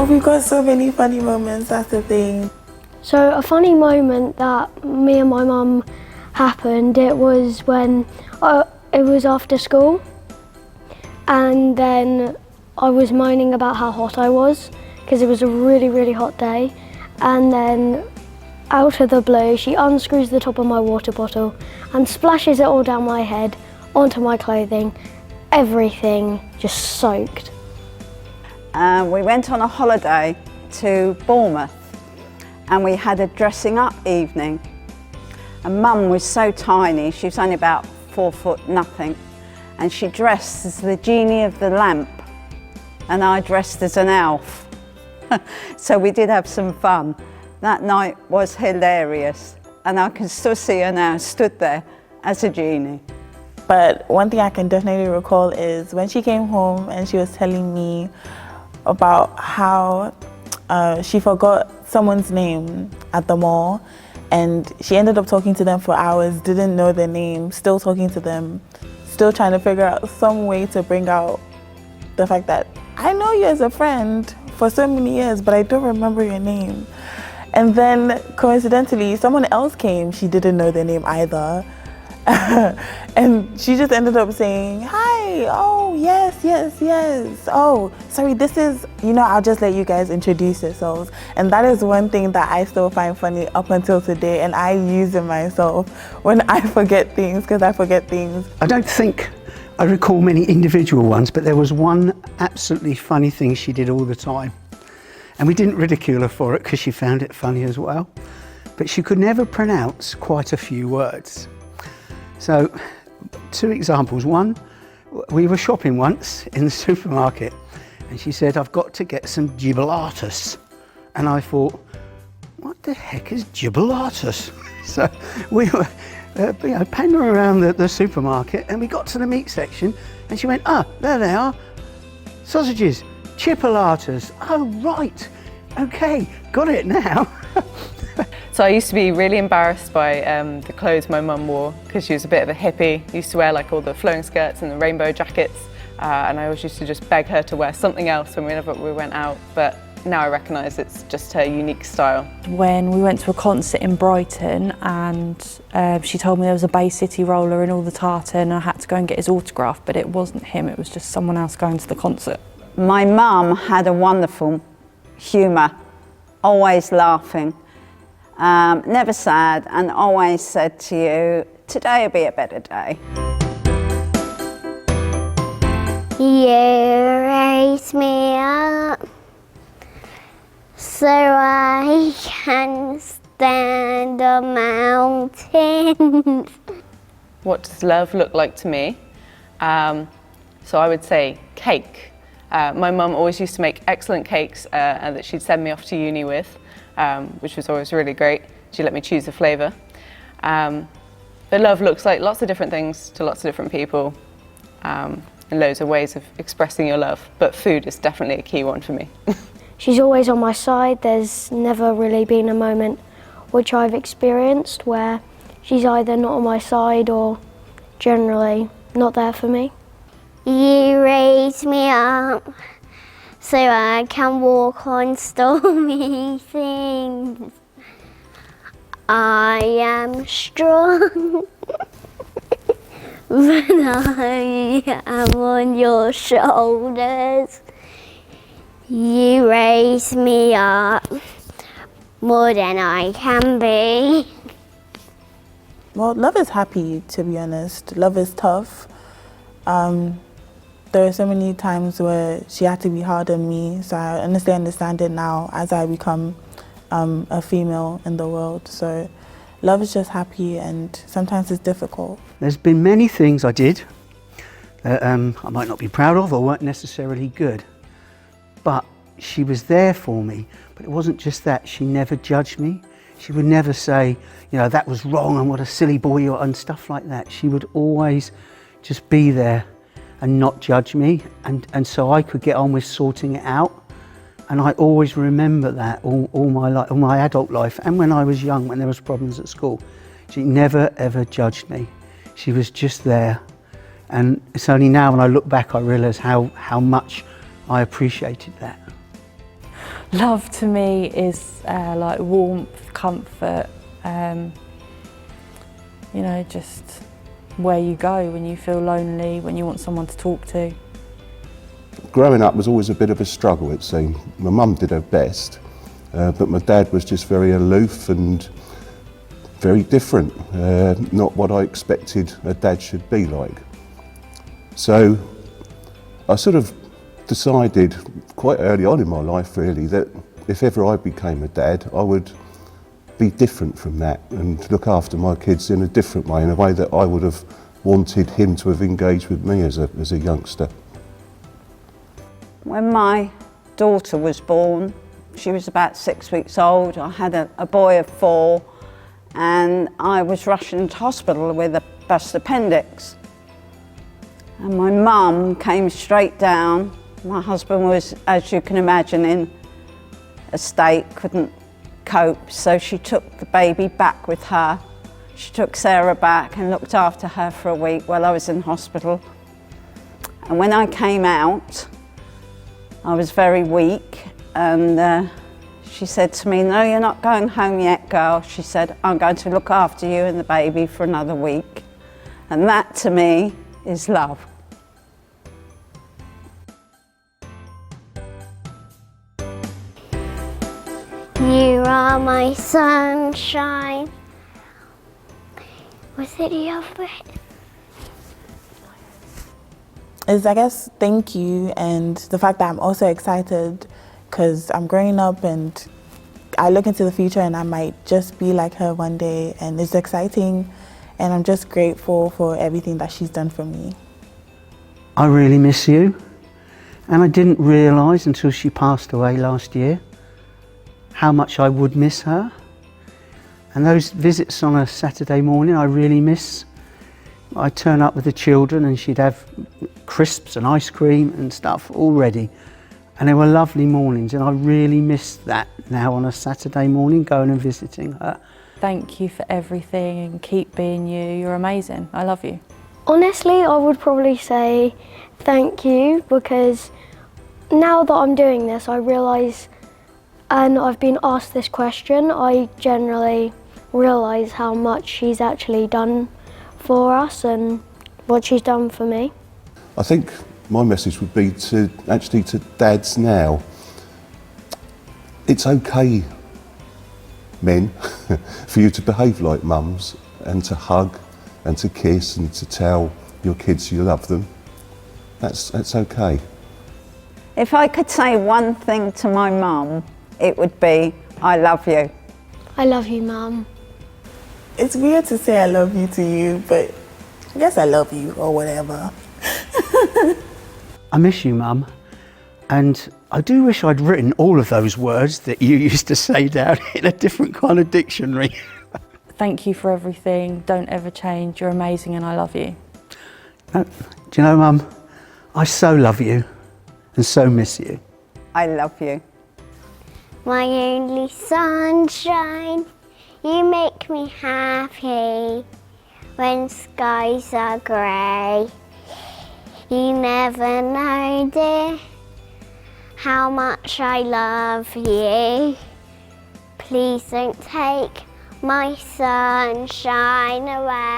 we've got so many funny moments, that's the thing. So a funny moment that me and my mum happened, it was when it was after school, and then I was moaning about how hot I was because it was a really, really hot day, and then out of the blue she unscrews the top of my water bottle and splashes it all down my head, onto my clothing, everything just soaked. We went on a holiday to Bournemouth and we had a dressing up evening. And Mum was so tiny, she was only about 4 foot nothing, and she dressed as the genie of the lamp and I dressed as an elf. So we did have some fun. That night was hilarious and I can still see her now stood there as a genie. But one thing I can definitely recall is when she came home and she was telling me about how she forgot someone's name at the mall, and she ended up talking to them for hours, didn't know their name, still talking to them, still trying to figure out some way to bring out the fact that I know you as a friend for so many years, but I don't remember your name. And then coincidentally, someone else came, she didn't know their name either. And she just ended up saying, hi, oh, yes, yes, yes. Oh, sorry, this is, I'll just let you guys introduce yourselves. And that is one thing that I still find funny up until today. And I use it myself when I forget things, because I forget things. I don't think I recall many individual ones, but there was one absolutely funny thing she did all the time. And we didn't ridicule her for it because she found it funny as well. But she could never pronounce quite a few words. So, 2 examples. One, we were shopping once in the supermarket and she said, I've got to get some gibellatus. And I thought, what the heck is gibellatus? So we were pandering around the supermarket and we got to the meat section and she went, there they are, sausages, chipolatas. Oh, right, okay, got it now. So I used to be really embarrassed by the clothes my mum wore because she was a bit of a hippie, used to wear like all the flowing skirts and the rainbow jackets, and I always used to just beg her to wear something else whenever we went out, but now I recognise it's just her unique style. When we went to a concert in Brighton and she told me there was a Bay City roller in all the tartan and I had to go and get his autograph, but it wasn't him, it was just someone else going to the concert. My mum had a wonderful humour, always laughing. Never sad, and always said to you, today will be a better day. You raise me up so I can stand on mountains. What does love look like to me? So I would say cake. My mum always used to make excellent cakes and that she'd send me off to uni with. Which was always really great. She let me choose the flavour. But love looks like lots of different things to lots of different people, and loads of ways of expressing your love, but food is definitely a key one for me. She's always on my side. There's never really been a moment which I've experienced where she's either not on my side or generally not there for me. You raise me up so I can walk on stormy things. I am strong when I am on your shoulders. You raise me up more than I can be. Well, love is happy, to be honest. Love is tough. There are so many times where she had to be hard on me, so I honestly understand it now as I become a female in the world. So love is just happy, and sometimes it's difficult. There's been many things I did that I might not be proud of or weren't necessarily good, but she was there for me. But it wasn't just that, she never judged me. She would never say, that was wrong and what a silly boy you are and stuff like that. She would always just be there and not judge me, and so I could get on with sorting it out. And I always remember that all my life, all my adult life, and when I was young, when there was problems at school. She never ever judged me. She was just there. And it's only now when I look back I realise how much I appreciated that. Love to me is like warmth, comfort, you know, just where you go when you feel lonely, when you want someone to talk to. Growing up was always a bit of a struggle, it seemed. My mum did her best, but my dad was just very aloof and very different, not what I expected a dad should be like. So I sort of decided quite early on in my life really that if ever I became a dad, I would be different from that and look after my kids in a different way, in a way that I would have wanted him to have engaged with me as a youngster. When my daughter was born, she was about 6 weeks old. I had a boy of 4 and I was rushed into hospital with a burst appendix. And my mum came straight down. My husband was, as you can imagine, in a state, couldn't cope, so she took the baby back with her. She took Sarah back and looked after her for a week while I was in hospital. And when I came out, I was very weak, and she said to me, "No, you're not going home yet, girl." She said, "I'm going to look after you and the baby for another week." And that to me is love. You are my sunshine. Was it the other bit? Is, I guess, thank you, and the fact that I'm also excited because I'm growing up and I look into the future and I might just be like her one day, and it's exciting, and I'm just grateful for everything that she's done for me. I really miss you, and I didn't realise until she passed away last year how much I would miss her. And those visits on a Saturday morning I really miss. I'd turn up with the children and she'd have crisps and ice cream and stuff all ready. And they were lovely mornings, and I really miss that now on a Saturday morning, going and visiting her. Thank you for everything and keep being you. You're amazing. I love you. Honestly, I would probably say thank you, because now that I'm doing this, I realise, and I've been asked this question, I generally realise how much she's actually done for us and what she's done for me. I think my message would be to dads now. It's okay, men, for you to behave like mums and to hug and to kiss and to tell your kids you love them. That's okay. If I could say one thing to my mum, it would be, I love you. I love you, Mum. It's weird to say I love you to you, but I guess I love you or whatever. I miss you, Mum, and I do wish I'd written all of those words that you used to say down in a different kind of dictionary. Thank you for everything. Don't ever change. You're amazing and I love you. Do you know, Mum, I so love you and so miss you. I love you. My only sunshine, you make me happy when skies are grey. You never know, dear, how much I love you. Please don't take my sunshine away.